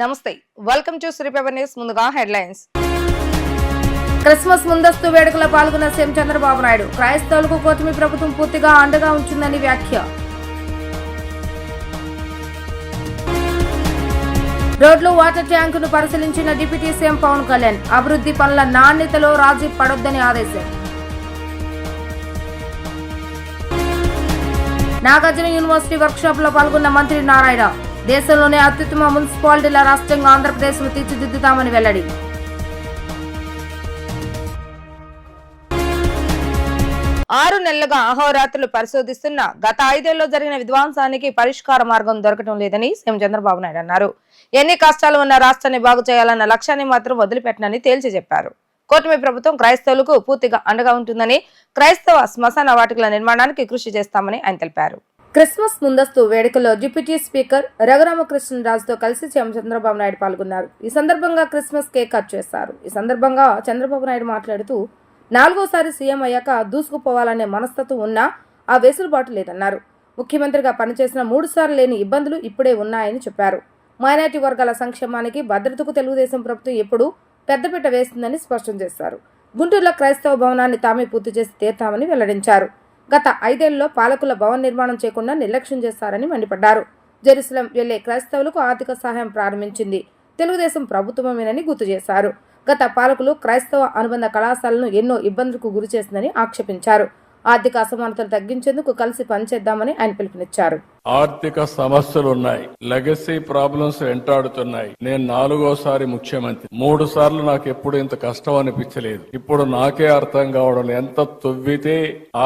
నమస్తే, welcome to Shri paper news. ముందుగా headlines. Christmas ముందస్తు వేడుకలో పాల్గొన్న సీఎం చంద్రబాబు నాయుడు క్రైస్తవులకు కూటమి ప్రభుత్వం పూర్తిగా అండగా ఉంటుందని వ్యాఖ్య. రోడ్లు, వాటర్ ట్యాంకును పరిశీలించిన డిప్యూటీ సీఎం పవన్ కళ్యాణ్ అభివృద్ధి పనుల నాణ్యతలో రాజీ పడొద్దని ఆదేశం. నాగార్జున యూనివర్సిటీ వర్క్షాప్ లో పాల్గొన్న మంత్రి నారాయణ దేశంలోనే అత్యుత్తమ మున్సిపాలిటీల రాష్ట్రంగా ఆంధ్రప్రదేశ్ను తీర్చిదిద్దుతామని వెల్లడి. 6 నెలలుగా అహోరాత్రులు పరిశోధిస్తున్న గత 5 ఏళ్లలో జరిగిన విధ్వంసానికి పరిష్కార మార్గం దొరకటం లేదని సీఎం చంద్రబాబు నాయుడు అన్నారు. ఎన్ని కష్టాలు ఉన్న రాష్ట్రాన్ని బాగు చేయాలన్న లక్ష్యాన్ని మాత్రం వదిలిపెట్టనని తేల్చి చెప్పారు. కూటమి ప్రభుత్వం క్రైస్తవులకు పూర్తిగా అండగా ఉంటుందని, క్రైస్తవ శ్మశాన వాటికల నిర్మాణానికి కృషి చేస్తామని ఆయన తెలిపారు. క్రిస్మస్ ముందస్తు వేడుకల్లో డిప్యూటీ స్పీకర్ రఘురామకృష్ణరాజుతో కలిసి సీఎం చంద్రబాబు నాయుడు పాల్గొన్నారు. ఈ సందర్భంగా క్రిస్మస్ కేక్ కట్ చేశారు. ఈ సందర్భంగా చంద్రబాబు నాయుడు మాట్లాడుతూ 4వసారి సీఎం అయ్యాక దూసుకుపోవాలనే మనస్తత్వం ఉన్నా ఆ వెసులుబాటు లేదన్నారు. ముఖ్యమంత్రిగా పనిచేసిన 3 సార్లు లేని ఇబ్బందులు ఇప్పుడే ఉన్నాయని చెప్పారు. మైనారిటీ వర్గాల సంక్షేమానికి, భద్రతకు తెలుగుదేశం ప్రభుత్వం ఎప్పుడూ పెద్దపీట వేస్తుందని స్పష్టం చేశారు. గుంటూరులో క్రైస్తవ భవనాన్ని తామే పూర్తి చేసి తీర్తామని వెల్లడించారు. గత 5 ఏళ్లలో పాలకుల భవన నిర్మాణం చేయకుండా నిర్లక్ష్యం చేశారని మండిపడ్డారు. జెరూసలేం వెళ్లే క్రైస్తవులకు ఆర్థిక సహాయం ప్రారంభించింది తెలుగుదేశం ప్రభుత్వమేనని గుర్తు చేశారు. గత పాలకులు క్రైస్తవ అనుబంధ కళాశాలను ఎన్నో ఇబ్బందులకు గురి చేసిందని ఆక్షేపించారు. ఆర్థిక అసమానతలు తగ్గించేందుకు కలిసి పనిచేద్దామని ఆయన పిలుపునిచ్చారు. ఆర్థిక సమస్యలు ఉన్నాయి, లెగసీ ప్రాబ్లమ్స్ వెంటాడుతున్నాయి. నేను 4వసారి ముఖ్యమంత్రి. 3 సార్లు నాకు ఎప్పుడు ఇంత కష్టం అనిపించలేదు. ఇప్పుడు నాకే అర్థం కావడం ఎంత తొవ్వితే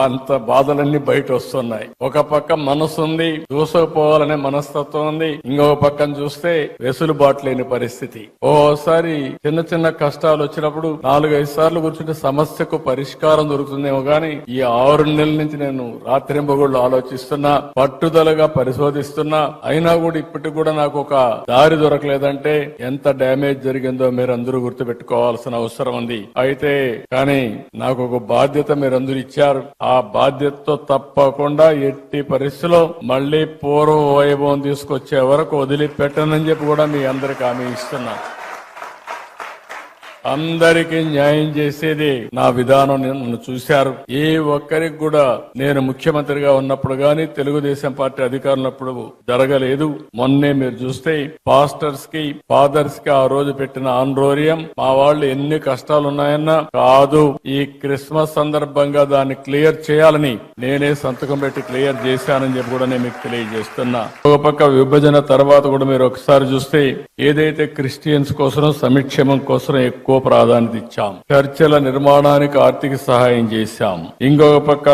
అంత బాధలన్నీ బయట వస్తున్నాయి. ఒక పక్క మనసు ఉంది, దూసుకుపోవాలనే మనస్తత్వం ఉంది. ఇంకొక పక్కన చూస్తే వెసులుబాటు లేని పరిస్థితి. ఓసారి చిన్న చిన్న కష్టాలు వచ్చినప్పుడు 4-5 సార్లు కూర్చుంటే సమస్యకు పరిష్కారం దొరుకుతుందేమో గాని ఈ 6 నెలల నుంచి నేను రాత్రింబగళ్ళు ఆలోచిస్తున్నా, పట్టుదలగా పరిశోధిస్తున్నా. అయినా కూడా ఇప్పటికి కూడా నాకు ఒక దారి దొరకలేదంటే ఎంత డ్యామేజ్ జరిగిందో మీరందరూ గుర్తుపెట్టుకోవాల్సిన అవసరం ఉంది. అయితే కానీ నాకు ఒక బాధ్యత మీరందరూ ఇచ్చారు. ఆ బాధ్యతతో తప్పకుండా ఎట్టి పరిస్థితిలో మళ్లీ పూర్వ వైభవం తీసుకొచ్చే వరకు వదిలిపెట్టనని చెప్పి కూడా మీ అందరికి హామీ ఇస్తున్నా. అందరికీ న్యాయం చేసేది నా విధానం. నన్ను చూశారు. ఏ ఒక్కరికి కూడా నేను ముఖ్యమంత్రిగా ఉన్నప్పుడు గాని, తెలుగుదేశం పార్టీ అధికారులప్పుడు జరగలేదు. మొన్నే మీరు చూస్తే పాస్టర్స్ కి, ఫాదర్స్ కి ఆ రోజు పెట్టిన ఆన్రోరియం మా వాళ్ళు ఎన్ని కష్టాలు ఉన్నాయన్నా కాదు, ఈ క్రిస్మస్ సందర్భంగా దాన్ని క్లియర్ చేయాలని నేనే సంతకం పెట్టి క్లియర్ చేశానని చెప్పి కూడా నేను మీకు తెలియజేస్తున్నా. ఒక పక్క విభజన తర్వాత కూడా మీరు ఒకసారి చూస్తే ఏదైతే క్రిస్టియన్స్ కోసం, సంక్షేమం కోసం ఎక్కువ ప్రాధాన్యత ఇచ్చాం. చర్చల నిర్మాణానికి ఆర్థిక సహాయం చేశాం. ఇంకొక పక్క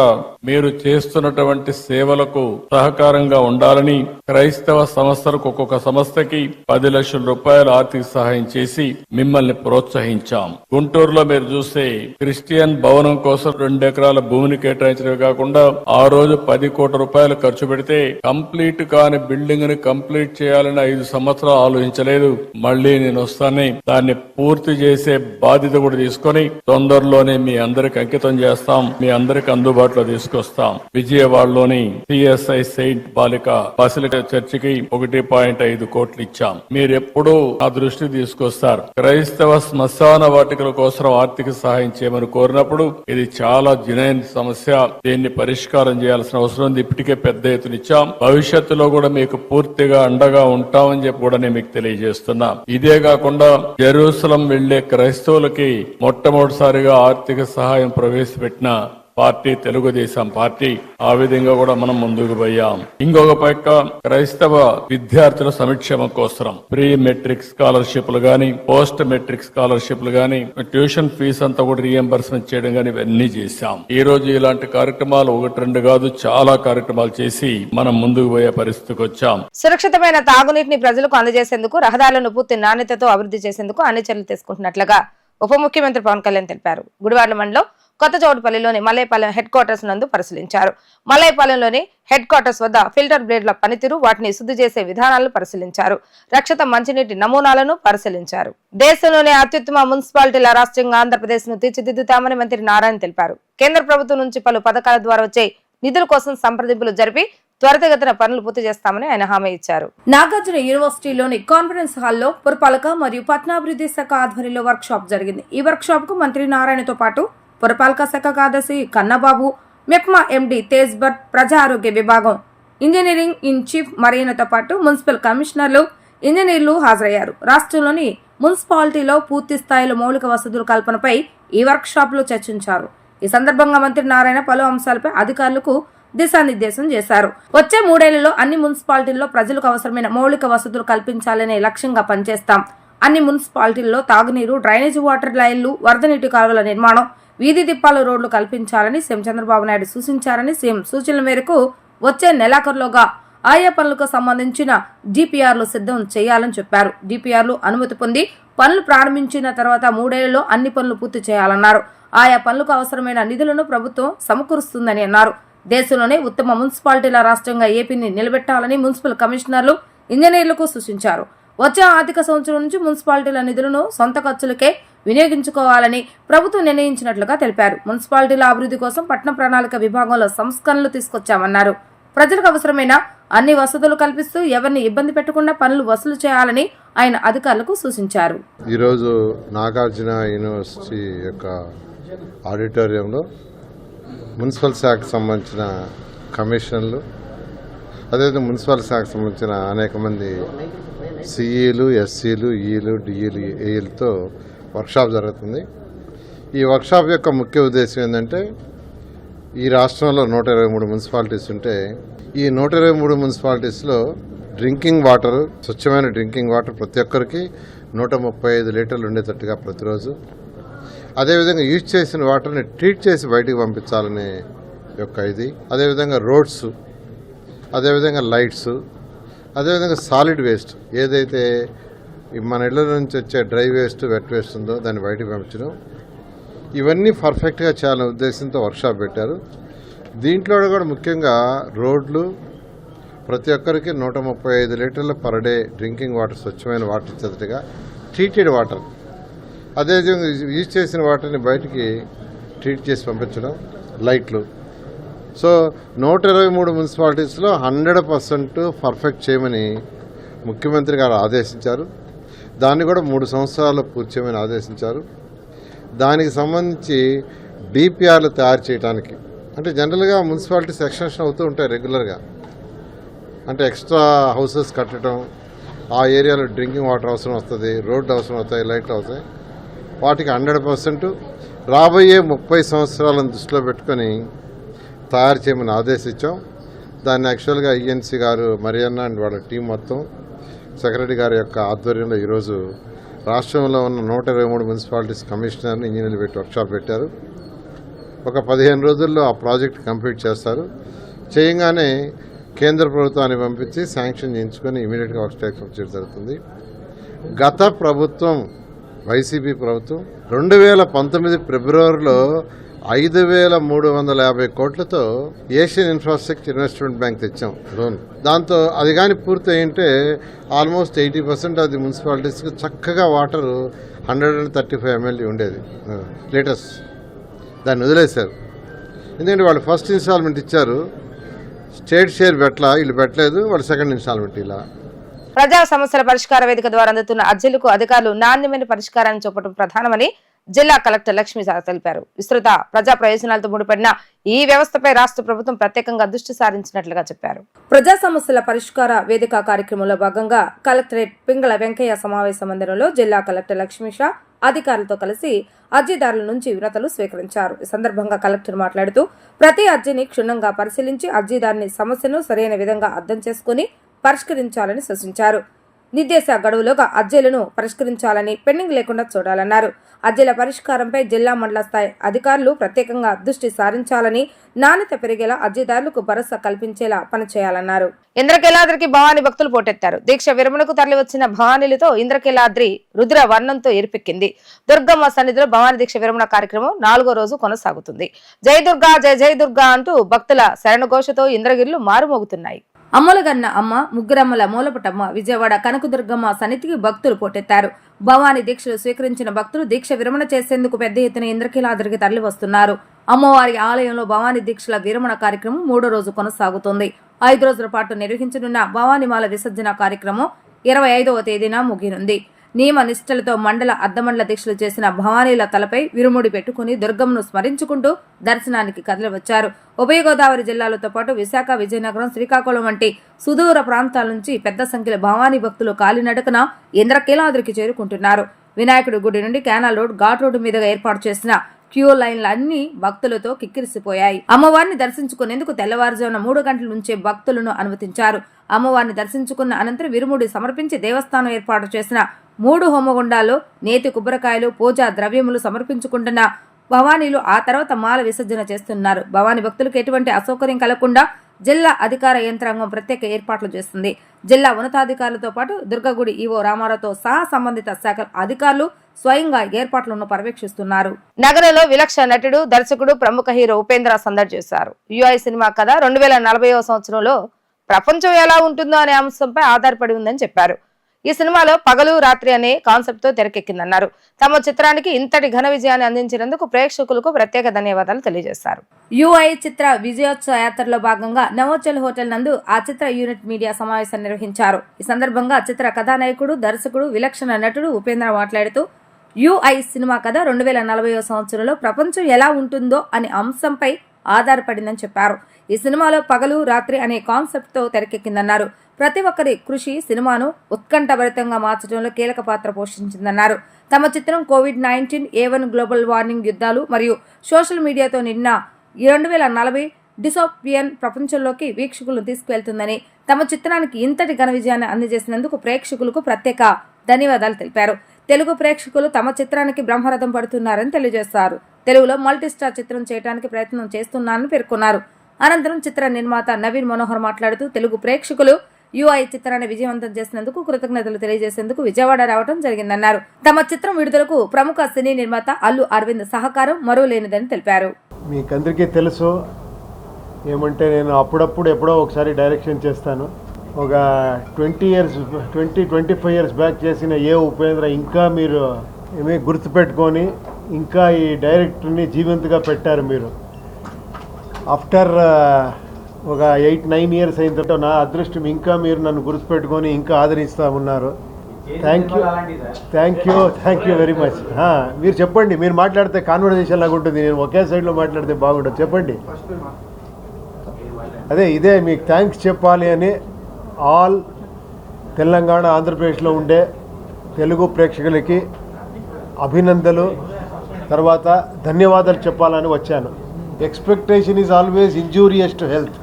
మీరు చేస్తున్నటువంటి సేవలకు సహకారంగా ఉండాలని క్రైస్తవ సంస్థలకు ఒక్కొక్క సంస్థకి 10 లక్షల రూపాయలు ఆర్థిక సహాయం చేసి మిమ్మల్ని ప్రోత్సహించాం. గుంటూరులో మీరు చూస్తే క్రిస్టియన్ భవనం కోసం 2 ఎకరాల భూమిని కేటాయించడమే కాకుండా ఆ రోజు 10 కోట్ల రూపాయలు ఖర్చు పెడితే కంప్లీట్ కాని బిల్డింగ్ ని కంప్లీట్ చేయాలని 5 సంవత్సరాలు ఆలోచించలేదు. మళ్లీ నేను వస్తానే దాన్ని పూర్తి చేసే బాధ్యత కూడా తీసుకొని తొందరలోనే మీ అందరికి అంకితం చేస్తాం, మీ అందరికి అందుబాటులో తీసుకొస్తాం. విజయవాడలోని సిఎస్ఐ సెయింట్ బాలిక బాసిలికా చర్చికి 1.5 కోట్లు ఇచ్చాం. మీరెప్పుడూ ఆ దృష్టి తీసుకొస్తారు. క్రైస్తవ శ్మశాన వాటికల కోసం ఆర్థిక సహాయం చేయమని కోరినప్పుడు ఇది చాలా జినైన సమస్య, దీన్ని పరిష్కారం చేయాల్సిన అవసరం ఉంది. ఇప్పటికే పెద్ద ఎత్తున ఇచ్చాం. భవిష్యత్తులో కూడా మీకు పూర్తిగా అండగా ఉంటామని చెప్పి కూడా నేను మీకు తెలియజేస్తున్నా. ఇదే కాకుండా జెరూసలం వెళ్లే క్రైస్తవులకి మొట్టమొదటిసారిగా ఆర్థిక సహాయం ప్రవేశపెట్టిన పార్టీ తెలుగుదేశం పార్టీ. ఆ విధంగా కూడా మనం ముందుకు పోయాం. ఇంకొక పక్క క్రైస్తవ విద్యార్థుల సంక్షేమం కోసం ప్రీ మెట్రిక్ స్కాలర్షిప్లు గాని, పోస్ట్ మెట్రిక్ స్కాలర్షిప్లు గాని, ట్యూషన్ ఫీజు అంతా కూడా రీఎంబర్స్మెంట్ చేయడం గాని ఇవన్నీ చేశాం. ఈ రోజు ఇలాంటి కార్యక్రమాలు 1-2 కాదు, చాలా కార్యక్రమాలు చేసి మనం ముందుకు పోయే పరిస్థితికి వచ్చాం. సురక్షితమైన తాగునీటిని ప్రజలకు అందజేసేందుకు, రహదారులను పూర్తి నాణ్యతతో అభివృద్ధి చేసేందుకు అన్ని చర్యలు తీసుకుంటున్నట్లుగా ఉప ముఖ్యమంత్రి పవన్ కళ్యాణ్ తెలిపారు. గుడివాడ మండలం కొత్త చౌటుపల్లిలోని మలైపాలెం హెడ్ క్వార్టర్స్ నందు పరిశీలించారు. మలైపాలెంలోని హెడ్ క్వార్టర్స్ వద్ద ఫిల్టర్ బ్లేడ్ల పనితీరు, వాటిని శుద్ధి చేసే విధానాలను పరిశీలించారు. రక్షిత మంచినీటి నమూనాలను పరిశీలించారు. దేశంలోనే అత్యుత్తమ మున్సిపాలిటీల రాష్ట్రంగా ఆంధ్రప్రదేశ్ ను తీర్చిదిద్దుతామని మంత్రి నారాయణ తెలిపారు. కేంద్ర ప్రభుత్వం నుంచి పలు పథకాల ద్వారా వచ్చే నిధుల కోసం సంప్రదింపులు జరిపి త్వరితగతిన పనులు పూర్తి చేస్తామని ఆయన హామీ ఇచ్చారు. నాగార్జున యూనివర్సిటీలోని కాన్ఫరెన్స్ హాల్లో పురపాలక మరియు పట్టణాభివృద్ధి శాఖ ఆధ్వర్యంలో వర్క్ షాప్ జరిగింది. ఈ వర్క్ షాప్ కు మంత్రి నారాయణతో పాటు పురపాలక శాఖ కార్యదర్శి కన్నబాబు, మెప్మా ఎండి తేజ్ భట్, ప్రజా ఆరోగ్య విభాగం ఇంజనీరింగ్ ఇన్ చీఫ్ మరియన్నతో పాటు మున్సిపల్ కమిషనర్లు, ఇంజనీర్లు హాజరయ్యారు. రాష్ట్రంలోని మున్సిపాలిటీలో పూర్తి స్థాయిలో మౌలిక వసతుల కల్పనపై ఈ వర్క్ షాప్ లో చర్చించారు. ఈ సందర్భంగా మంత్రి నారాయణ పలు అంశాలపై అధికారులకు దిశానిర్దేశం చేశారు. వచ్చే 3 ఏళ్లలో అన్ని మున్సిపాలిటీల్లో ప్రజలకు అవసరమైన మౌలిక వసతులు కల్పించాలనే లక్ష్యంగా పనిచేస్తాం. అన్ని మున్సిపాలిటీల్లో తాగునీరు, డ్రైనేజ్ వాటర్ లైన్లు, వరద నీటి కాలువల నిర్మాణం, వీధి దిప్పాల రోడ్లు కల్పించాలని సీఎం చంద్రబాబు నాయుడు సూచించారని, సీఎం సూచనల మేరకు వచ్చే నెలాఖరులోగా ఆయా పనులకు సంబంధించిన డిపిఆర్లు సిద్ధం చేయాలని చెప్పారు. డిపిఆర్లు అనుమతి పొంది పనులు ప్రారంభించిన తర్వాత 3 ఏళ్లలో అన్ని పనులు పూర్తి చేయాలన్నారు. ఆయా పనులకు అవసరమైన నిధులను ప్రభుత్వం సమకూరుస్తుందని అన్నారు. దేశంలోనే ఉత్తమ మున్సిపాలిటీల రాష్ట్రంగా ఏపీని నిలబెట్టాలని మున్సిపల్ కమిషనర్లు, ఇంజనీర్లకు సూచించారు. వచ్చే ఆర్థిక సంవత్సరం నుంచి మున్సిపాలిటీల నిధులను సొంత ఖర్చులకే వినియోగించుకోవాలని ప్రభుత్వం నిర్ణయించినట్లుగా తెలిపారు. మున్సిపాలిటీల అభివృద్ధి కోసం పట్టణ ప్రణాళిక విభాగంలో సంస్కరణలు తీసుకొచ్చామన్నారు. ప్రజలకు అవసరమైన అన్ని వసతులు కల్పిస్తూ ఎవరిని ఇబ్బంది పెట్టకుండా పనులు వసూలు చేయాలని ఆయన అధికారులకు సూచించారు. ఈరోజు నాగార్జున యూనివర్సిటీ యొక్క ఆడిటోరియంలో మున్సిపల్ శాఖకు సంబంధించిన కమిషనర్లు, అదేవిధంగా మున్సిపల్ శాఖకు సంబంధించిన అనేక మంది సిఈలు, ఎస్సీలు, ఈలు, డిఈలు, ఏఈలతో వర్క్షాప్ జరుగుతుంది. ఈ వర్క్షాప్ యొక్క ముఖ్య ఉద్దేశం ఏంటంటే, ఈ రాష్ట్రంలో 123 మున్సిపాలిటీస్ ఉంటే ఈ 123 మున్సిపాలిటీస్లో డ్రింకింగ్ వాటర్, స్వచ్ఛమైన డ్రింకింగ్ వాటర్ ప్రతి ఒక్కరికి 135 లీటర్లు ఉండేటట్టుగా ప్రతిరోజు, అదేవిధంగా యూజ్ చేసిన వాటర్ని ట్రీట్ చేసి బయటికి పంపించాలనే యొక్క ఇది, అదేవిధంగా రోడ్స్, అదేవిధంగా లైట్స్, అదేవిధంగా సాలిడ్ వేస్ట్, ఏదైతే మన ఇళ్ల నుంచి వచ్చే డ్రై వేస్ట్, వెట్ వేస్ట్ ఉందో దాన్ని బయటికి పంపించడం, ఇవన్నీ పర్ఫెక్ట్గా చేయాలనే ఉద్దేశంతో వర్క్షాప్ పెట్టారు. దీంట్లో కూడా ముఖ్యంగా రోడ్లు, ప్రతి ఒక్కరికి 135 లీటర్ల పర్ డే డ్రింకింగ్ వాటర్, స్వచ్ఛమైన వాటర్ ఇచ్చేటట్టుగా ట్రీటెడ్ వాటర్, అదేవిధంగా యూజ్ చేసిన వాటర్ని బయటికి ట్రీట్ చేసి పంపించడం, లైట్లు. సో 123 మున్సిపాలిటీస్లో 100% పర్ఫెక్ట్ చేయమని ముఖ్యమంత్రి గారు ఆదేశించారు. దాన్ని కూడా 3 సంవత్సరాల్లో పూర్తి చేయమని ఆదేశించారు. దానికి సంబంధించి డిపిఆర్లు తయారు చేయడానికి, అంటే జనరల్గా మున్సిపాలిటీస్ ఎక్స్టెన్షన్ అవుతూ ఉంటాయి రెగ్యులర్గా, అంటే ఎక్స్ట్రా హౌసెస్ కట్టడం, ఆ ఏరియాలో డ్రింకింగ్ వాటర్ అవసరం వస్తుంది, రోడ్డు అవసరం అవుతాయి, లైట్లు అవుతాయి. వాటికి 100% రాబోయే 30 సంవత్సరాలను దృష్టిలో పెట్టుకొని తయారు చేయమని ఆదేశించాం. దాన్ని యాక్చువల్గా ఈఎన్సీ గారు, మరియన్న అండ్ వాళ్ళ టీం మొత్తం సెక్రటరీ గారి యొక్క ఆధ్వర్యంలో ఈరోజు రాష్ట్రంలో ఉన్న 123 మున్సిపాలిటీస్ కమిషనర్ని, ఇంజనీర్లు పెట్టి వర్క్షాప్ పెట్టారు. ఒక 15 రోజుల్లో ఆ ప్రాజెక్ట్ కంప్లీట్ చేస్తారు. చేయగానే కేంద్ర ప్రభుత్వాన్ని పంపించి శాంక్షన్ చేయించుకొని ఇమీడియట్గా వర్క్ టేకప్ చేయడం జరుగుతుంది. గత ప్రభుత్వం, వైసీపీ ప్రభుత్వం 2019 ఫిబ్రవరిలో 5,350 కోట్లతో ఏషియన్ ఇన్ఫ్రాస్ట్రక్చర్ ఇన్వెస్ట్మెంట్ బ్యాంక్ తెచ్చాం లోన్. దాంతో అది కానీ పూర్తి అయ్యింటే ఆల్మోస్ట్ 80% అది మున్సిపాలిటీస్కి చక్కగా వాటర్ 135 ml ఉండేది లీటర్స్. దాన్ని వదిలేశారు. ఎందుకంటే వాళ్ళు ఫస్ట్ ఇన్స్టాల్మెంట్ ఇచ్చారు, స్టేట్ షేర్ వీళ్ళు పెట్టలేదు, వాళ్ళు సెకండ్ ఇన్స్టాల్మెంట్ ఇలా. ప్రజా సమస్యల పరిష్కార వేదిక ద్వారా అందుతున్న అర్జీలకు అధికారులు నాణ్యమైన పరిష్కారాన్ని చూపడం ప్రధానమని జిల్లా కలెక్టర్ లక్ష్మీ తెలిపారు. విస్తృత ప్రజా ప్రయోజనాలతో ముడిపడిన ఈ వ్యవస్థపై రాష్ట్ర ప్రభుత్వం ప్రత్యేకంగా దృష్టి సారించినట్లుగా చెప్పారు. ప్రజా సమస్యల పరిష్కార వేదిక కార్యక్రమంలో భాగంగా కలెక్టరేట్ పింగళ వెంకయ్య సమావేశ మందిరంలో జిల్లా కలెక్టర్ లక్ష్మీ అధికారులతో కలిసి అర్జీదారుల నుంచి వినతులు స్వీకరించారు. ఈ సందర్భంగా కలెక్టర్ మాట్లాడుతూ ప్రతి అర్జీని క్షుణ్ణంగా పరిశీలించి అర్జీదారుని సమస్యను సరైన విధంగా అర్థం చేసుకుని పరిష్కరించాలని సూచించారు. నిర్దేశ గడువులోగా అర్జీలను పరిష్కరించాలని, పెండింగ్ లేకుండా చూడాలన్నారు. అర్జీల పరిష్కారంపై జిల్లా మండల స్థాయి అధికారులు ప్రత్యేకంగా దృష్టి సారించాలని, నాణ్యత పెరిగేలా అర్జీదారులకు భరోసా కల్పించేలా పనిచేయాలన్నారు. ఇంద్రకీలాద్రికి భవానీ భక్తులు పోటెత్తారు. దీక్ష విరమణకు తరలివచ్చిన భవానీలతో ఇంద్రకీలాద్రి రుద్ర వర్ణంతో ఎరిపెక్కింది. దుర్గమ్మ సన్నిధిలో భవానీ దీక్ష విరమణ కార్యక్రమం 4వ రోజు కొనసాగుతుంది. జై దుర్గా, జై జై దుర్గా అంటూ భక్తుల శరణఘోషతో ఇంద్రగిరులు మారుమోగుతున్నాయి. అమ్మలగన్న అమ్మ, ముగ్గురమ్మల మూలపుటమ్మ విజయవాడ కనకదుర్గమ్మ సన్నిధికి భక్తులు పోటెత్తారు. భవానీ దీక్షలు స్వీకరించిన భక్తులు దీక్ష విరమణ చేసేందుకు పెద్ద ఎత్తున ఇంద్రకీలాద్రికి తరలి వస్తున్నారు. అమ్మవారి ఆలయంలో భవానీ దీక్షల విరమణ కార్యక్రమం 3వ రోజు కొనసాగుతుంది. 5 రోజుల పాటు నిర్వహించనున్న భవానీమాల విసర్జన కార్యక్రమం 25వ తేదీన ముగినుంది. నియమ నిష్ఠలతో మండల అర్ధమండల దీక్షలు చేసిన భవానీల తలపై విరుముడి పెట్టుకుని దుర్గమ్మను స్మరించుకుంటూ దర్శనానికి కదిలివచ్చారు. ఉభయ గోదావరి జిల్లాలతో పాటు విశాఖ, విజయనగరం, శ్రీకాకుళం వంటి సుదూర ప్రాంతాల నుంచి పెద్ద సంఖ్యలో భవానీ భక్తులు కాలినడకన ఇంద్రకీలాద్రికి చేరుకుంటున్నారు. వినాయకుడి గుడి నుండి కెనాల్ రోడ్, ఘాట్ రోడ్డు మీదుగా ఏర్పాటు చేసిన క్యూ లైన్లు అన్ని భక్తులతో కిక్కిరిసిపోయాయి. అమ్మవారిని దర్శించుకునేందుకు తెల్లవారుజామున 3 గంటల నుంచే భక్తులను అనుమతించారు. అమ్మవారిని దర్శించుకున్న అనంతరం విరుముడి సమర్పించి దేవస్థానం ఏర్పాటు చేసిన 3 హోమగుండాల్లో నేతి కొబ్బరికాయలు, పూజా ద్రవ్యములు సమర్పించుకుంటున్న భవానీలు ఆ తర్వాత మాల విసర్జన చేస్తున్నారు. భవానీ భక్తులకు ఎటువంటి అసౌకర్యం కలగకుండా జిల్లా అధికార యంత్రాంగం ప్రత్యేక ఏర్పాట్లు చేస్తుంది. జిల్లా ఉన్నతాధికారులతో పాటు దుర్గగుడి ఈవో రామారావుతో సహా సంబంధిత శాఖల అధికారులు స్వయంగా ఏర్పాట్లను పర్యవేక్షిస్తున్నారు. నగరంలో విలక్షణ నటుడు, దర్శకుడు, ప్రముఖ హీరో ఉపేంద్ర సందడి చేశారు. యుఐ సినిమా కథ 2040వ సంవత్సరంలో ప్రపంచం ఎలా ఉంటుందో అనే అంశంపై ఆధారపడి ఉందని చెప్పారు. ఈ సినిమాలో పగలు రాత్రి అనే కాన్సెప్ట్ తో తెరకెక్కిందన్నారు. తమ చిత్రానికి ఇంతటి ఘన విజయాన్ని అందించినందుకు ప్రేక్షకులకు ప్రత్యేక ధన్యవాదాలు తెలియజేశారు. యుఐ చిత్ర విజయోత్సవ యాత్రలో భాగంగా నవోచల్ హోటల్ నందు ఆ చిత్ర యూనిట్ మీడియా సమావేశం నిర్వహించారు. ఈ సందర్భంగా చిత్ర కథానాయకుడు, దర్శకుడు, విలక్షణ నటుడు ఉపేంద్ర మాట్లాడుతూ యుఐ సినిమా కథ 2040వ సంవత్సరంలో ప్రపంచం ఎలా ఉంటుందో అనే అంశంపై ఆధారపడిందని చెప్పారు. ఈ సినిమాలో పగలు రాత్రి అనే కాన్సెప్ట్ తో తెరకెక్కిందన్నారు. ప్రతి ఒక్కరి కృషి సినిమాను ఉత్కంఠభరితంగా మార్చడంలో కీలక పాత్ర పోషించిందన్నారు. తమ చిత్రం కోవిడ్-19, A1 గ్లోబల్ వార్మింగ్ యుద్ధాలు మరియు సోషల్ మీడియాతో నిన్న 2040 డిసోపియన్ ప్రపంచంలోకి వీక్షకులను తీసుకువెళ్తుందని, తమ చిత్రానికి ఇంతటి ఘన విజయాన్ని అందజేసినందుకు ప్రేక్షకులకు ప్రత్యేక ధన్యవాదాలు తెలిపారు. తెలుగు ప్రేక్షకులు తమ చిత్రానికి బ్రహ్మరథం పడుతున్నారని తెలియజేశారు. తెలుగులో మల్టీస్టార్ చిత్రం చేయడానికి ప్రయత్నం చేస్తున్నానని పేర్కొన్నారు. అనంతరం చిత్ర నిర్మాత నవీన్ మనోహర్ మాట్లాడుతూ తెలుగు ప్రేక్షకులు యుఐ చిత్రాన్ని విజయవంతం చేసినందుకు కృతజ్ఞతలు తెలియజేసేందుకు విజయవాడ రావడం జరిగిందన్నారు. తమ చిత్రం విడుదలకు ప్రముఖ సినీ నిర్మాత అల్లు అరవింద్ సహకారం మరువలేనిదని తెలిపారు. మీకందరికీ తెలుసు ఏమంటే నేను అప్పుడప్పుడు ఎప్పుడో ఒకసారి డైరెక్షన్ చేస్తాను. ఒక 25 ఇయర్స్ బ్యాక్ చేసిన ఉపేంద్ర ఇంకా మీరు ఏమీ గుర్తుపెట్టుకొని ఇంకా ఈ డైరెక్టర్ని జీవంతగా పెట్టారు మీరు. ఆఫ్టర్ ఒక 8-9 ఇయర్స్ అయిన తర్వాత నా అదృష్టం ఇంకా మీరు నన్ను గుర్తుపెట్టుకొని ఇంకా ఆదరిస్తూ ఉన్నారు. Thank you very much. మీరు చెప్పండి, మీరు మాట్లాడితే కాన్వర్జేషన్ లాగా ఉంటుంది, నేను ఒకే సైడ్లో మాట్లాడితే బాగుంటుంది. చెప్పండి. ఇదే మీకు థ్యాంక్స్ చెప్పాలి అని ఆల్ తెలంగాణ, ఆంధ్రప్రదేశ్లో ఉండే తెలుగు ప్రేక్షకులకి అభినందనలు, తర్వాత ధన్యవాదాలు చెప్పాలని వచ్చాను. Expectation is always injurious to health.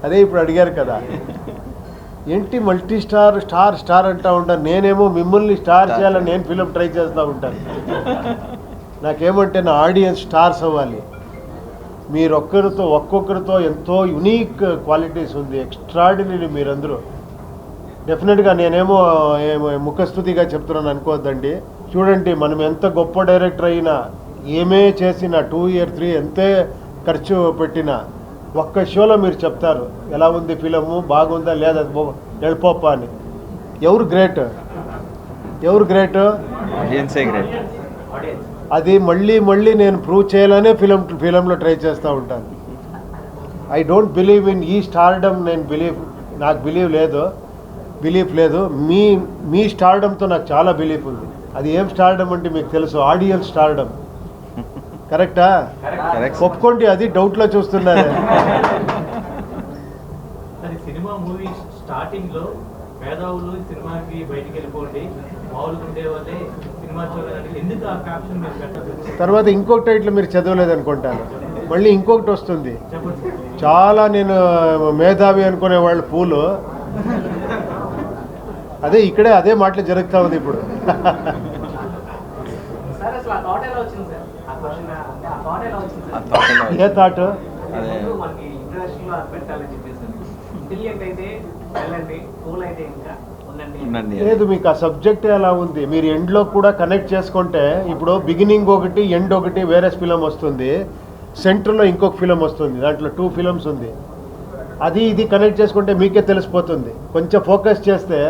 అదే ఇప్పుడు అడిగారు కదా, ఏంటి మల్టీ స్టార్ అంటూ ఉంటాను. నేనేమో మిమ్మల్ని స్టార్ చేయాలని నేను ఫిలిం ట్రై చేస్తూ ఉంటాను. నాకేమంటే నా ఆడియన్స్ స్టార్స్ అవ్వాలి. మీరు ఒక్కొక్కరితో ఎంతో యునీక్ క్వాలిటీస్ ఉంది, ఎక్స్ట్రాడినరీ మీరందరూ. డెఫినెట్గా నేనేమో ముఖస్థుతిగా చెప్తున్నాను అనుకోవద్దండి. చూడండి, మనం ఎంత గొప్ప డైరెక్టర్ అయినా, ఏమే చేసినా, 2 year 3 ఎంతే ఖర్చు పెట్టినా ఒక్క షోలో మీరు చెప్తారు ఎలా ఉంది ఫిలము, బాగుందా లేదా, ఎళ్ళిపోప్ప అని. ఎవరు గ్రేట్? అది మళ్ళీ నేను ప్రూవ్ చేయాలనే ఫిలంలో ట్రై చేస్తూ ఉంటాను. ఐ డోంట్ బిలీవ్ ఇన్ ఈ స్టార్డమ్. నాకు బిలీఫ్ లేదు. మీ స్టార్డమ్తో నాకు చాలా బిలీఫ్ ఉంది. అది ఏం స్టార్డమ్ అంటే మీకు తెలుసు, ఆడియన్స్ స్టార్డమ్. కరెక్టా? ఒప్పుకోండి, అది డౌట్లో చూస్తున్నారు. సినిమా మూవీ స్టార్టింగ్ లో పేదవాళ్ళు సినిమాకి బయటికి వెళ్ళిపోండి, మామూలుగా ఉండేవాళ్ళే సినిమా చూడాలని ఎందుకు ఆ క్యాప్షన్ మీరు పెట్టారు? తర్వాత ఇంకొక టైటిల్ మీరు చదవలేదు అనుకుంటాను, మళ్ళీ ఇంకొకటి వస్తుంది. చాలా నేను మేధావి అనుకునే వాళ్ళు పూలు. ఇక్కడే అదే మాటలు జరుగుతూ ఉంది ఇప్పుడు. A thought? లేదు, మీకు ఆ సబ్జెక్ట్ ఎలా ఉంది, మీరు ఎండ్లో కూడా కనెక్ట్ చేసుకుంటే, ఇప్పుడు బిగినింగ్ ఒకటి ఎండ్ ఒకటి వేరే ఫిలం వస్తుంది, సెంటర్లో ఇంకొక ఫిలం వస్తుంది, దాంట్లో 2 films ఉంది. ఇది కనెక్ట్ చేసుకుంటే మీకే తెలిసిపోతుంది. కొంచెం ఫోకస్ చేస్తే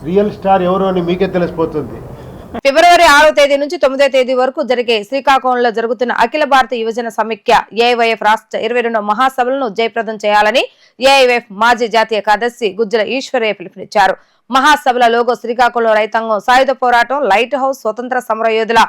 రియల్ స్టార్ ఎవరు అని మీకే తెలిసిపోతుంది. ఫిబ్రవరి 6వ తేదీ నుంచి 9వ తేదీ వరకు జరిగే శ్రీకాకుళంలో జరుగుతున్న అఖిల భారత యువజన సమైక్య ఏఐవైఎఫ్ రాష్ట్ర 22వ మహాసభలను జయప్రదం చేయాలని ఏఐవైఎఫ్ మాజీ జాతీయ కార్యదర్శి గుజ్జల ఈశ్వరయ్య పిలుపునిచ్చారు. మహాసభల లోగో శ్రీకాకుళం రైతాంగం సాయుధ పోరాటం, లైట్ హౌస్, స్వతంత్ర సమర యోధుల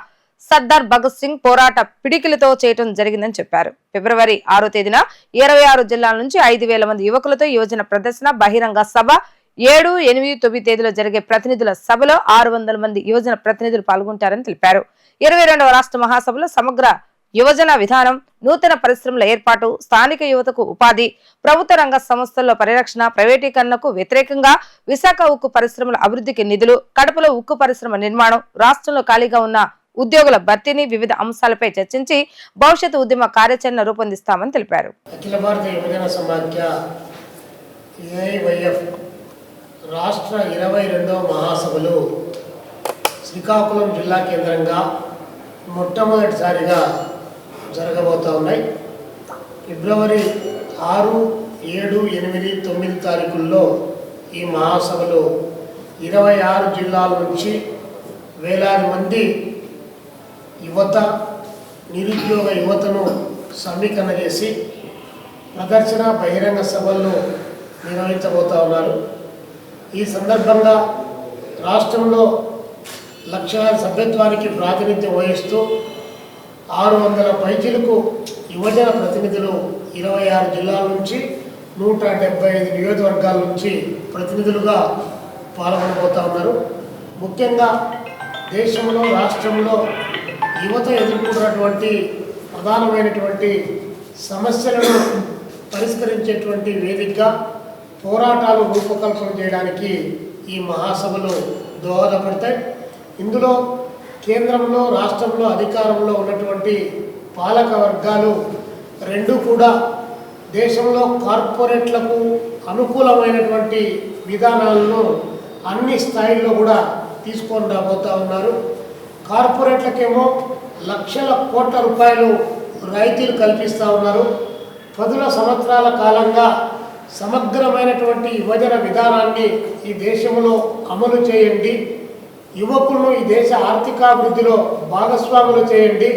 సర్దార్ భగత్ సింగ్ పోరాట పిడికిలతో చేయటం జరిగిందని చెప్పారు. ఫిబ్రవరి 6వ తేదీన 26 జిల్లాల నుంచి 5,000 మంది యువకులతో యువజన ప్రదర్శన, బహిరంగ సభ, 7, 8, 9 తేదీలో జరిగే ప్రతినిధుల సభలో 600 మంది యువజన ప్రతినిధులు పాల్గొంటారని తెలిపారు. 22వ రాష్ట్ర మహాసభలో సమగ్ర యువజన విధానం, నూతన పరిశ్రమల ఏర్పాటు, స్థానిక యువతకు ఉపాధి, ప్రభుత్వ రంగ సంస్థల్లో పరిరక్షణ, ప్రైవేటీకరణకు వ్యతిరేకంగా విశాఖ ఉక్కు పరిశ్రమల అభివృద్ధికి నిధులు, కడపలో ఉక్కు పరిశ్రమ నిర్మాణం, రాష్ట్రంలో ఖాళీగా ఉన్న ఉద్యోగుల భర్తీని వివిధ అంశాలపై చర్చించి భవిష్యత్తు ఉద్యమ కార్యాచరణ రూపొందిస్తామని తెలిపారు. అఖిల భారత యువజన సమాఖ్య ఏఐవైఎఫ్ రాష్ట్ర 22వ మహాసభలు శ్రీకాకుళం జిల్లా కేంద్రంగా మొట్టమొదటిసారిగా జరగబోతూ ఉన్నాయి. ఫిబ్రవరి 6, 7, 8, 9 తారీఖుల్లో ఈ మహాసభలు 26 జిల్లాల నుంచి వేలాది మంది యువత, నిరుద్యోగ యువతను సమీకరణ చేసి ప్రదర్శన, బహిరంగ సభలను నిర్వహించబోతూ ఉన్నారు. ఈ సందర్భంగా రాష్ట్రంలో లక్షలాది సభ్యత్వానికి ప్రాతినిధ్యం వహిస్తూ 600 పైచిలకు యువజన ప్రతినిధులు 26 జిల్లాల నుంచి 175 నియోజకవర్గాల నుంచి ప్రతినిధులుగా పాల్గొనబోతూ ఉన్నారు. ముఖ్యంగా దేశంలో, రాష్ట్రంలో యువత ఎదుర్కొన్నటువంటి ప్రధానమైనటువంటి సమస్యలను పరిష్కరించేటువంటి వేదికగా పోరాటాలు రూపకల్పన చేయడానికి ఈ మహాసభలు దోహదపడతాయి. ఇందులో కేంద్రంలో, రాష్ట్రంలో అధికారంలో ఉన్నటువంటి పాలక వర్గాలు రెండు కూడా దేశంలో కార్పొరేట్లకు అనుకూలమైనటువంటి విధానాలను అన్ని స్థాయిల్లో కూడా తీసుకొని రాబోతూ ఉన్నారు. కార్పొరేట్లకేమో లక్షల కోట్ల రూపాయలు రాయితీలు కల్పిస్తూ ఉన్నారు. 10 సంవత్సరాల కాలంగా సమగ్రమైనటువంటి యువజన విధానాన్ని ఈ దేశంలో అమలు చేయండి, యువకులను ఈ దేశ ఆర్థికాభివృద్ధిలో భాగస్వాములు చేయండి,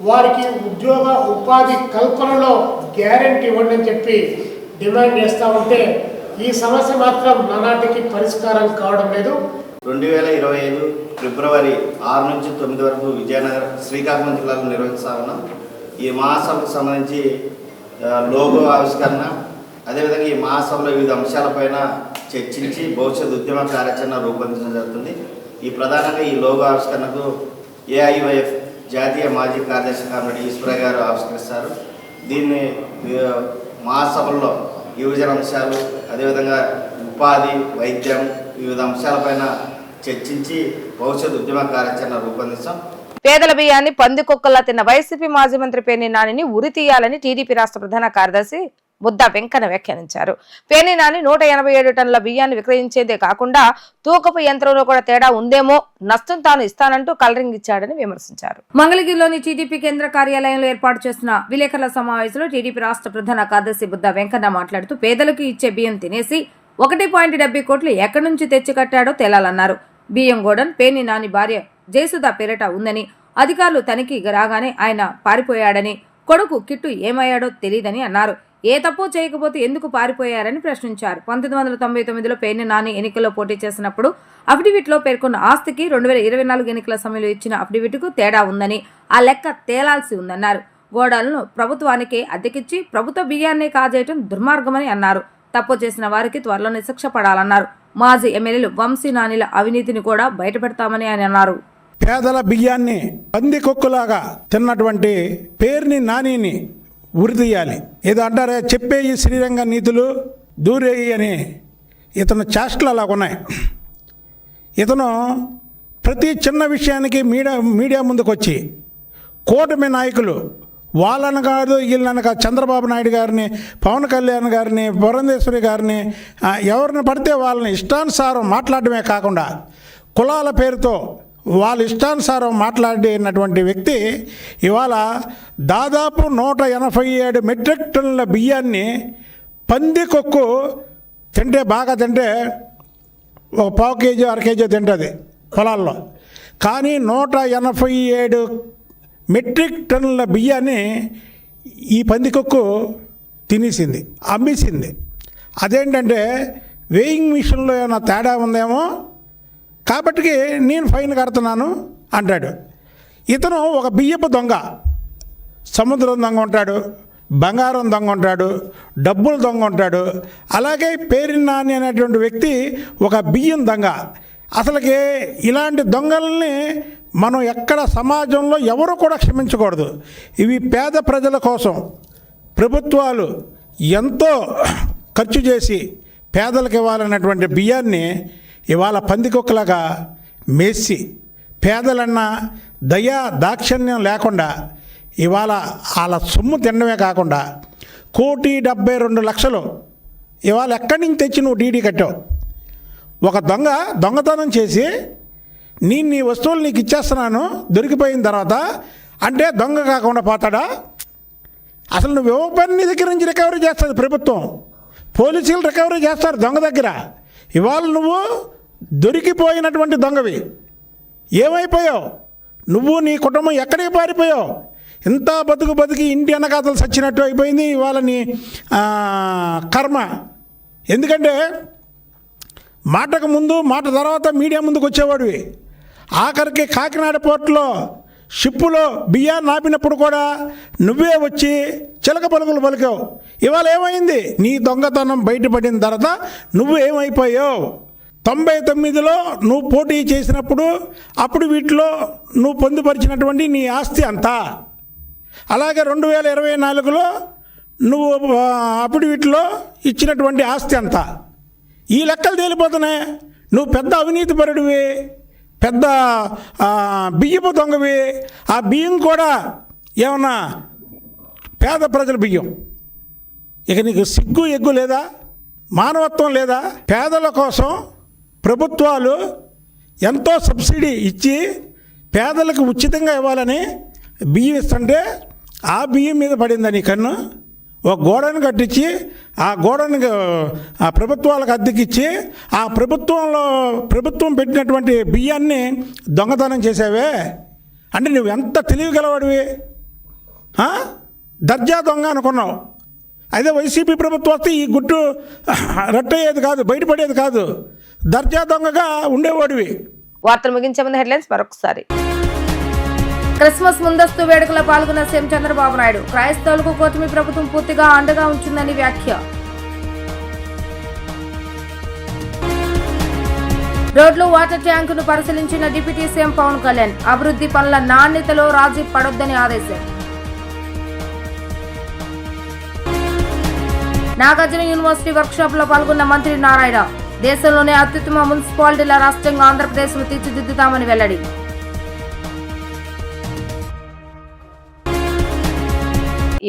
వారికి ఉద్యోగ ఉపాధి కల్పనలో గ్యారెంటీ ఇవ్వండి అని చెప్పి డిమాండ్ చేస్తూ ఉంటే ఈ సమస్య మాత్రం నానాటికి పరిష్కారం కావడం లేదు. 2025 ఫిబ్రవరి 6 నుంచి 9 వరకు విజయనగరం, శ్రీకాకుళం జిల్లాలో నిర్వహిస్తా ఉన్నాం. ఈ మహాసభకు సంబంధించి లోగో ఆవిష్కరణ, అదేవిధంగా ఈ మహాసభలో వివిధ అంశాలపైన చర్చించి భవిష్యత్ ఉద్యమ కార్యాచరణ రూపొందించడం జరుగుతుంది. ఈ ప్రధానంగా ఈ లోగో ఆవిష్కరణకు ఏఐవైఎఫ్ జాతీయ మాజీ కార్యదర్శి కామ్రేడ్ ఈశ్వరయ్య గారు ఆవిష్కరిస్తారు. దీన్ని మహాసభల్లో యువజన అంశాలు, అదేవిధంగా ఉపాధి, వైద్యం, వివిధ అంశాలపైన చర్చించి భవిష్యత్ ఉద్యమ కార్యాచరణ రూపొందిస్తాం. పేదల బియ్యాన్ని పందికొక్కల్లా తిన్న వైసీపీ మాజీ మంత్రి పేర్ని నానిని ఉరి తీయాలని టీడీపీ రాష్ట్ర ప్రధాన కార్యదర్శి ముద్దా వెంకన్న వ్యాఖ్యానించారు. పేర్ని నాని 187 టన్నుల బియ్యాన్ని విక్రయించేదే కాకుండా తూకపు యంత్రంలో కూడా తేడా ఉందేమో, నష్టం తాను ఇస్తానంటూ కలరింగ్ ఇచ్చాడని విమర్శించారు. మంగళగిరిలోని టీడీపీ కేంద్ర కార్యాలయంలో ఏర్పాటు చేసిన విలేకరుల సమావేశంలో టీడీపీ రాష్ట్ర ప్రధాన కార్యదర్శి ముద్దా వెంకన్న మాట్లాడుతూ పేదలకు ఇచ్చే బియ్యం తినేసి 1.70 కోట్లు ఎక్కడి నుంచి తెచ్చి కట్టాడో తేలాలన్నారు. బియ్యం గోడన్ పేర్ని నాని భార్య జయసుధ పేరిట ఉందని, అధికారులు తనిఖీ రాగానే ఆయన పారిపోయాడని, కొడుకు కిట్టు ఏమయ్యాడో తెలియదని అన్నారు. ఏ తప్పు చేయకపోతే ఎందుకు పారిపోయారని ప్రశ్నించారు. 1999లో పేర్ని నాని ఎన్నికల్లో పోటీ చేసినప్పుడు అఫిడవిట్లో పేర్కొన్న ఆస్తికి 2024 ఎన్నికల సమయంలో ఇచ్చిన అఫిడవిట్కు తేడా ఉందని, ఆ లెక్క తేలాల్సి ఉందన్నారు. గోడాలను ప్రభుత్వానికే అద్దెకిచ్చి ప్రభుత్వ బియ్యాన్నే కాజేయటం దుర్మార్గమని అన్నారు. తప్పు చేసిన వారికి త్వరలోనే శిక్ష పడాలన్నారు. మాజీ ఎమ్మెల్యేలు వంశీ నానిల అవినీతిని కూడా బయటపెడతామని ఆయన అన్నారు. పేదల బియ్యాన్ని పందికొక్కులాగా తిన్నటువంటి పేర్ని నానిని ఉరితీయాలి. ఏదో అంటారే చెప్పేయి శ్రీరంగ నీతులు దూరేయి అని ఇతను చేష్టలు అలా ఉన్నాయి. ఇతను ప్రతి చిన్న విషయానికి మీడియా ముందుకు వచ్చి కూటమి నాయకులు వాళ్ళని కాదు వీళ్ళని కాదు, చంద్రబాబు నాయుడు గారిని, పవన్ కళ్యాణ్ గారిని, పురంధేశ్వరి గారిని, ఎవరిని పడితే వాళ్ళని ఇష్టానుసారం మాట్లాడమే కాకుండా కులాల పేరుతో వాళ్ళ ఇష్టానుసారం మాట్లాడినటువంటి వ్యక్తి ఇవాళ దాదాపు 187 మెట్రిక్ టన్నుల బియ్యాన్ని పందికొక్కు తింటే బాగా తింటే ఒక 1/4 కేజీ 1/2 కేజీ తింటుంది పొలాల్లో. కానీ 187 మెట్రిక్ టన్నుల బియ్యాన్ని ఈ పందికొక్కు తినేసింది, అమ్మేసింది. అదేంటంటే వేయింగ్ మిషన్లో ఏమైనా తేడా ఉందేమో కాబట్టి నేను ఫైన్ కడుతున్నాను అంటాడు. ఇతను ఒక బియ్యపు దొంగ, సముద్రం దొంగ ఉంటాడు, బంగారం దొంగ ఉంటాడు, డబ్బులు దొంగ ఉంటాడు. అలాగే పేరు నాని అనేటువంటి వ్యక్తి ఒక బియ్యం దొంగ. అసలుకి ఇలాంటి దొంగల్ని మనం ఎక్కడ సమాజంలో ఎవరు కూడా క్షమించకూడదు. ఇవి పేద ప్రజల కోసం ప్రభుత్వాలు ఎంతో ఖర్చు చేసి పేదలకు ఇవ్వాలన్నటువంటి బియ్యాన్ని ఇవాళ పందికొక్కలాగా మేసి పేదలన్న దయా దాక్షిణ్యం లేకుండా ఇవాళ వాళ్ళ సొమ్ము తినడమే కాకుండా 1,72,00,000 ఇవాళ ఎక్కడి నుంచి తెచ్చి నువ్వు డీడీ కట్టావు? ఒక దొంగ దొంగతనం చేసి నేను నీ వస్తువులు నీకు ఇచ్చేస్తున్నాను దొరికిపోయిన తర్వాత అంటే దొంగ కాకుండా పోతాడా? అసలు నువ్వు ఇవ్వకపోయిన నీ దగ్గర నుంచి రికవరీ చేస్తుంది ప్రభుత్వం, పోలీసులు రికవరీ చేస్తారు దొంగ దగ్గర. ఇవాళ నువ్వు దొరికిపోయినటువంటి దొంగవి, ఏమైపోయావు నువ్వు, నీ కుటుంబం ఎక్కడికి పారిపోయావు? ఇంత బతికి ఇంటి వెనకాతలు చచ్చినట్టు అయిపోయింది ఇవాళ నీ కర్మ. ఎందుకంటే మాటకు ముందు మాట తర్వాత మీడియా ముందుకు వచ్చేవాడివి. ఆఖరికి కాకినాడ పోర్టులో షిప్పులో బియ్యాన్ని ఆపినప్పుడు కూడా నువ్వే వచ్చి చిలక పలుకులు పలికావు. ఇవాళ ఏమైంది? నీ దొంగతనం బయటపడిన తర్వాత నువ్వు ఏమైపోయావు? 99లో నువ్వు పోటీ చేసినప్పుడు అప్పుడు వీటిలో నువ్వు పొందుపరిచినటువంటి నీ ఆస్తి అంతా, అలాగే 2024లో నువ్వు అప్పుడు వీటిలో ఇచ్చినటువంటి ఆస్తి అంతా, ఈ లెక్కలు తేలిపోతున్నాయి. నువ్వు పెద్ద అవినీతిపరుడివి, పెద్ద బియ్యపు దొంగవి. ఆ బియ్యం కూడా ఏమన్నా పేద ప్రజల బియ్యం. ఇక నీకు సిగ్గు ఎగ్గు లేదా? మానవత్వం లేదా? పేదల కోసం ప్రభుత్వాలు ఎంతో సబ్సిడీ ఇచ్చి పేదలకు ఉచితంగా ఇవ్వాలని బియ్యం ఇస్తుంటే ఆ బియ్యం మీద పడిందా నీ కన్ను? ఒక గోడను కట్టించి ఆ గోడను ఆ ప్రభుత్వాలకు అద్దెకిచ్చి ఆ ప్రభుత్వం పెట్టినటువంటి బియ్యాన్ని దొంగతనం చేసావే అంటే నువ్వు ఎంత తెలివిగలవాడివి? దర్జా దొంగ అనుకున్నావు. అదే వైసీపీ ప్రభుత్వం వస్తే ఈ గుట్టు రట్టయ్యేది కాదు, బయటపడేది కాదు, దర్జా దొంగగా ఉండేవాడివి. వార్తలు ముగించే ముందు హెడ్లైన్స్ మరొకసారి. క్రిస్మస్ ముందస్తు వేడుకలో పాల్గొన్న సీఎం చంద్రబాబు నాయుడు. క్రైస్తవులకు కూటమి ప్రభుత్వం పూర్తిగా అండగా ఉంటుందని వ్యాఖ్య. రోడ్లు వాటర్ ట్యాంకును పరిశీలించిన డిప్యూటీ సీఎం పవన్ కళ్యాణ్. అభివృద్ధి పనుల నాణ్యతలో రాజీ పడొద్దని ఆదేశం. నాగార్జున యూనివర్సిటీ వర్క్షాప్ లో పాల్గొన్న మంత్రి నారాయణ. దేశంలోనే అత్యుత్తమ మున్సిపాలిటీల రాష్ట్రంగా ఆంధ్రప్రదేశ్ ను తీర్చిదిద్దుతామని వెల్లడి.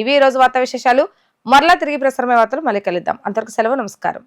ఇవి ఈ రోజు వార్తా విశేషాలు. మరలా తిరిగి ప్రసారమయ్యే వార్తలు మళ్ళీ కలుద్దాం. అంతవరకు సెలవు, నమస్కారం.